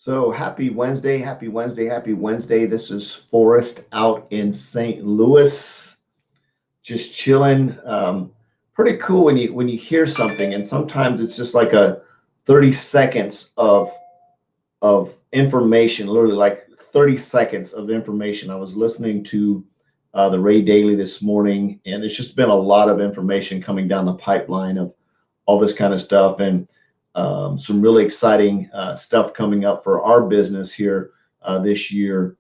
So happy Wednesday, happy Wednesday, happy Wednesday. This is Forrest out in St. Louis, just chilling. Pretty cool when you hear something, and sometimes it's just like a 30 seconds of information, literally like 30 seconds of information. I was listening to the Ray Daly this morning, and there's just been a lot of information coming down the pipeline of all this kind of stuff, and some really exciting stuff coming up for our business here this year.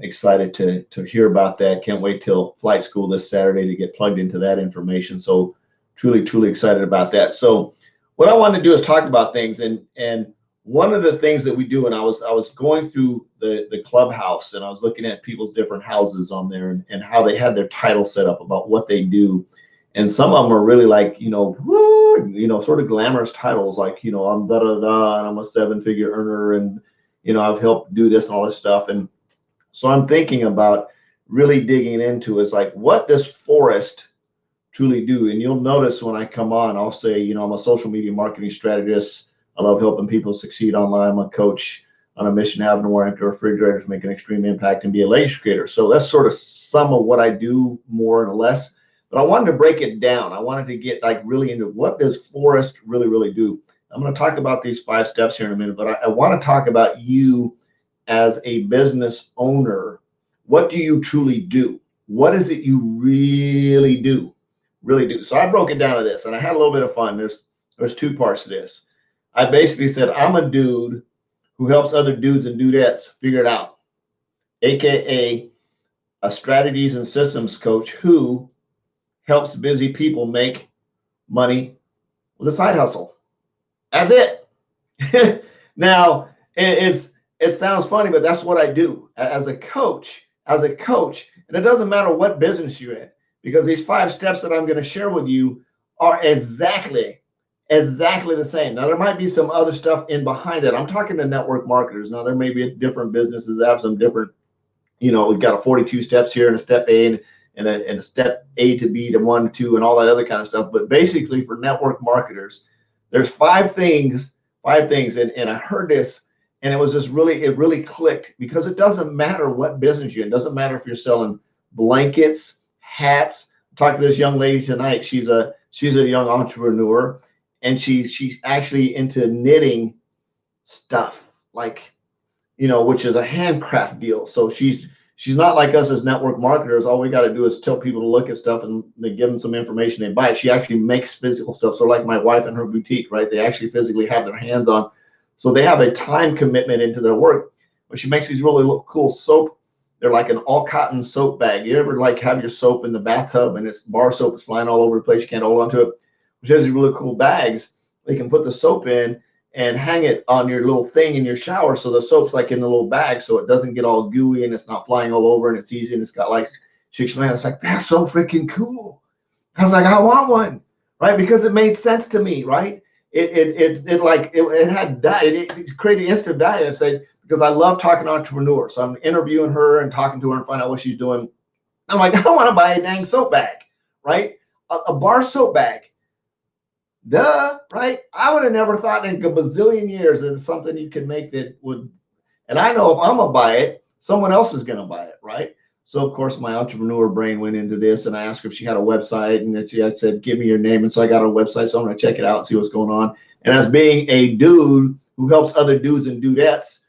Excited to hear about that. Can't wait till flight school this Saturday to get plugged into that information. So truly excited about that. So what I wanted to do is talk about things, and one of the things that we do, and I was going through the clubhouse, and I was looking at people's different houses on there, and how they had their title set up about what they do. And some of them are really like, woo, sort of glamorous titles, like, I'm da da da, and I'm a seven-figure earner, and I've helped do this and all this stuff. And so I'm thinking about really digging into is like, what does Forrest truly do? And you'll notice when I come on, I'll say, I'm a social media marketing strategist. I love helping people succeed online. I'm a coach on a mission to have no more empty refrigerators, make an extreme impact, and be a legacy creator. So that's sort of some of what I do, more and less. But I wanted to break it down. I wanted to get like really into what does Forrest really do. I'm going to talk about these 5 steps here in a minute, but I want to talk about you as a business owner. What do you truly do? What is it you really do? Really do. So I broke it down to this, and I had a little bit of fun. There's 2 parts to this. I basically said I'm a dude who helps other dudes and dudettes figure it out, aka a strategies and systems coach who helps busy people make money with a side hustle. That's it. Now, it sounds funny, but that's what I do as a coach. And it doesn't matter what business you're in, because these 5 steps that I'm going to share with you are exactly the same. Now, there might be some other stuff in behind it. I'm talking to network marketers. Now, there may be different businesses that have some different, we've got a 42 steps here and a step A and a step A to B to 1 to 2 and all that other kind of stuff. But basically for network marketers, there's 5 things. And I heard this, and it really clicked, because it doesn't matter what business you're in. It doesn't matter if you're selling blankets, hats. I talked to this young lady tonight. She's a young entrepreneur, and she's actually into knitting stuff, like, which is a handcraft deal. So she's not like us as network marketers. All we got to do is tell people to look at stuff, and they give them some information, they buy it. She actually makes physical stuff. So like my wife and her boutique, right? They actually physically have their hands on. So they have a time commitment into their work. But she makes these really cool soap. They're like an all cotton soap bag. You ever like have your soap in the bathtub and it's bar soap is flying all over the place? You can't hold onto it. Which has these really cool bags. They can put the soap in and hang it on your little thing in your shower, so the soap's like in the little bag, so it doesn't get all gooey and it's not flying all over, and it's easy, and it's got like, she explained, it's like, that's so freaking cool. I was like, I want one, right? Because it made sense to me, right? It had value. It created instant value. I said, because I love talking to entrepreneurs, so I'm interviewing her and talking to her and find out what she's doing. I'm like, I want to buy a dang soap bag, right? A bar soap bag. Duh, right? I would have never thought in a bazillion years that it's something you could make that would, and I know if I'm gonna buy it, someone else is gonna buy it, right? So of course my entrepreneur brain went into this, and I asked her if she had a website, and she had said, give me your name. And so I got her website, so I'm gonna check it out and see what's going on. And as being a dude who helps other dudes and dudettes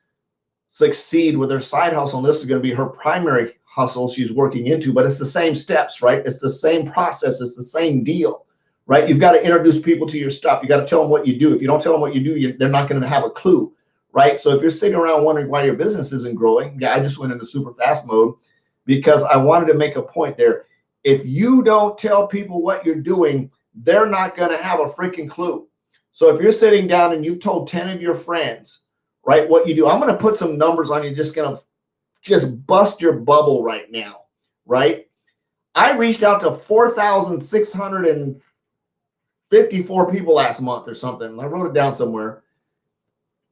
succeed with their side hustle, and this is gonna be her primary hustle she's working into, but it's the same steps, right? It's the same process, it's the same deal. Right? You've got to introduce people to your stuff. You got to tell them what you do. If you don't tell them what you do, they're not going to have a clue, right? So if you're sitting around wondering why your business isn't growing, yeah, I just went into super fast mode because I wanted to make a point there. If you don't tell people what you're doing, they're not going to have a freaking clue. So if you're sitting down and you've told 10 of your friends, right, what you do, I'm going to put some numbers on you, just going to just bust your bubble right now, right? I reached out to 4,654 people last month or something. I wrote it down somewhere.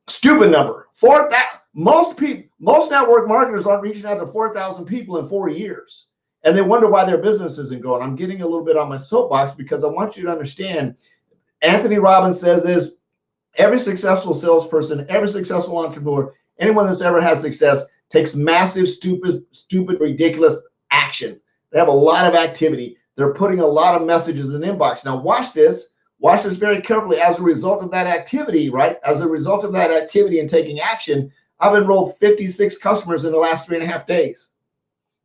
Stupid number. Most network marketers aren't reaching out to 4,000 people in 4 years, and they wonder why their business isn't growing. I'm getting a little bit on my soapbox because I want you to understand. Anthony Robbins says this: every successful salesperson, every successful entrepreneur anyone that's ever had success takes massive, stupid, ridiculous action. They have a lot of activity. They're putting a lot of messages in the inbox. Now watch this very carefully. As a result of that activity, right? As a result of that activity and taking action, I've enrolled 56 customers in the last 3.5 days.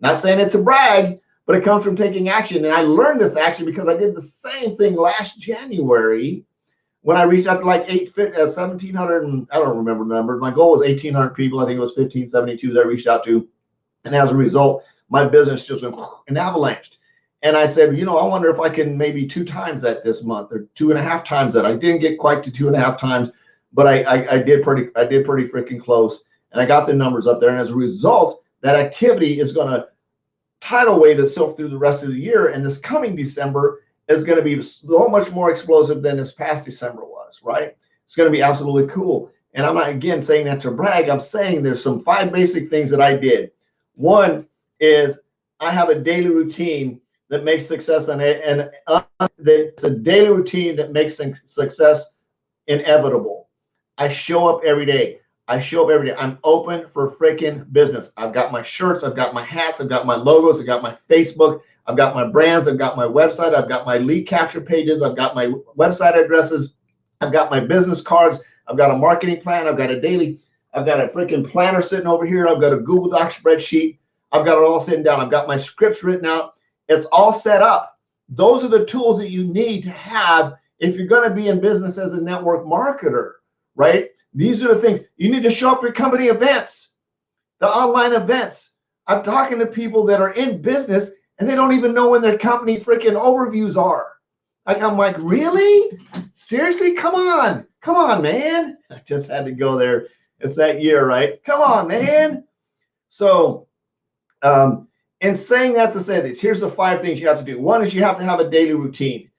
Not saying it to brag, but it comes from taking action. And I learned this action because I did the same thing last January when I reached out to like 1,700, and I don't remember the number. My goal was 1,800 people. I think it was 1,572 that I reached out to. And as a result, my business just went and avalanched. And I said, you know, I wonder if I can maybe 2 times that this month, or 2.5 times that. I didn't get quite to 2.5 times, but I did pretty freaking close. And I got the numbers up there. And as a result, that activity is going to tidal wave itself through the rest of the year. And this coming December is going to be so much more explosive than this past December was, right? It's going to be absolutely cool. And I'm not, again, saying that to brag. I'm saying there's some 5 basic things that I did. One is I have a daily routine that makes success, and it's a daily routine that makes success inevitable. I show up every day. I'm open for freaking business. I've got my shirts, I've got my hats, I've got my logos, I've got my Facebook, I've got my brands, I've got my website, I've got my lead capture pages, I've got my website addresses, I've got my business cards, I've got a marketing plan, I've got a freaking planner sitting over here, I've got a Google Doc spreadsheet, I've got it all sitting down, I've got my scripts written out. It's all set up. Those are the tools that you need to have if you're going to be in business as a network marketer, right? These are the things. You need to show up at your company events, the online events. I'm talking to people that are in business and they don't even know when their company freaking overviews are. I'm like, really? Seriously? Come on, man. I just had to go there. It's that year, right? Come on, man. So, in saying that to say this, here's the 5 things you have to do. One is you have to have a daily routine.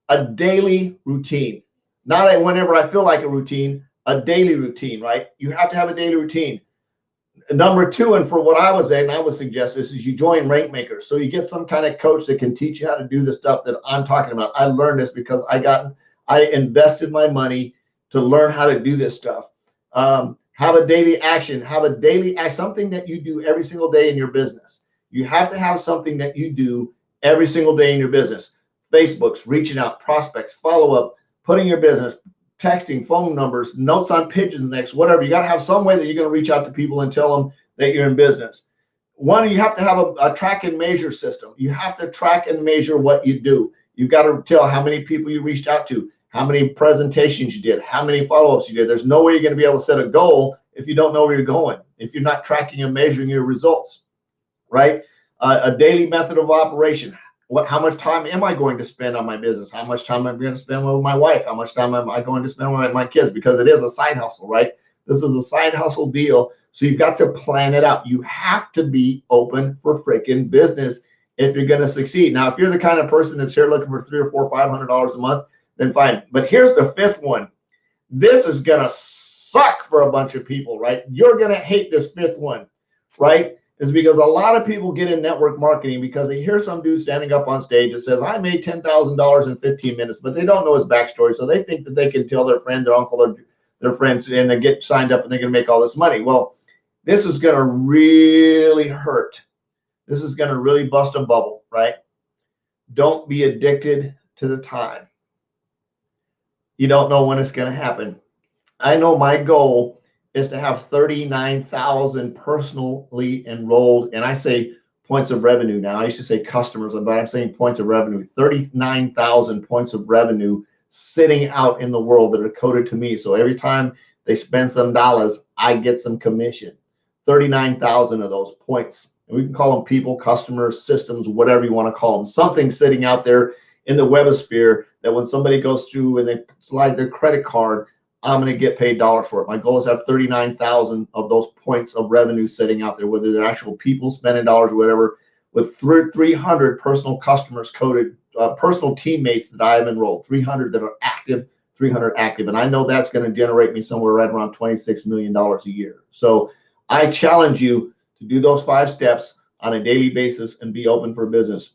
A daily routine. Not a whenever I feel like a routine, a daily routine, right? You have to have a daily routine. Number 2, and for what I was saying, I would suggest this, is you join Rank Makers. So you get some kind of coach that can teach you how to do the stuff that I'm talking about. I learned this because I invested my money to learn how to do this stuff. Have a daily action. Something that you do every single day in your business. You have to have something that you do every single day in your business. Facebook's, reaching out, prospects, follow-up, putting your business, texting, phone numbers, notes on Pigeons Next, whatever. You got to have some way that you're going to reach out to people and tell them that you're in business. One, you have to have a track and measure system. You have to track and measure what you do. You've got to tell how many people you reached out to, how many presentations you did, how many follow-ups you did. There's no way you're going to be able to set a goal if you don't know where you're going, if you're not tracking and measuring your results. Right? A daily method of operation. How much time am I going to spend on my business? How much time am I going to spend with my wife? How much time am I going to spend with my kids? Because it is a side hustle, right? This is a side hustle deal. So you've got to plan it out. You have to be open for freaking business if you're going to succeed. Now, if you're the kind of person that's here looking for $300 or $400, $500 a month, then fine. But here's the 5th one. This is going to suck for a bunch of people, right? You're going to hate this 5th one, right? Is because a lot of people get in network marketing because they hear some dude standing up on stage that says, I made $10,000 in 15 minutes, but they don't know his backstory. So they think that they can tell their friend, their uncle, their friends, and they get signed up and they're going to make all this money. Well, this is going to really hurt. This is going to really bust a bubble, right? Don't be addicted to the time. You don't know when it's going to happen. I know my goal is to have 39,000 personally enrolled, and I say points of revenue now. I used to say customers, but I'm saying points of revenue. 39,000 points of revenue sitting out in the world that are coded to me. So every time they spend some dollars, I get some commission. 39,000 of those points. And we can call them people, customers, systems, whatever you want to call them. Something sitting out there in the webosphere that when somebody goes through and they slide their credit card, I'm going to get paid dollars for it. My goal is to have 39,000 of those points of revenue sitting out there, whether they're actual people spending dollars or whatever, with 300 personal customers coded, personal teammates that I have enrolled, 300 that are active, 300 active. And I know that's going to generate me somewhere right around $26 million a year. So I challenge you to do those 5 steps on a daily basis and be open for business.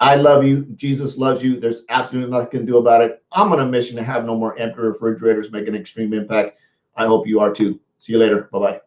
I love you. Jesus loves you. There's absolutely nothing you can do about it. I'm on a mission to have no more empty refrigerators make an extreme impact. I hope you are too. See you later. Bye-bye.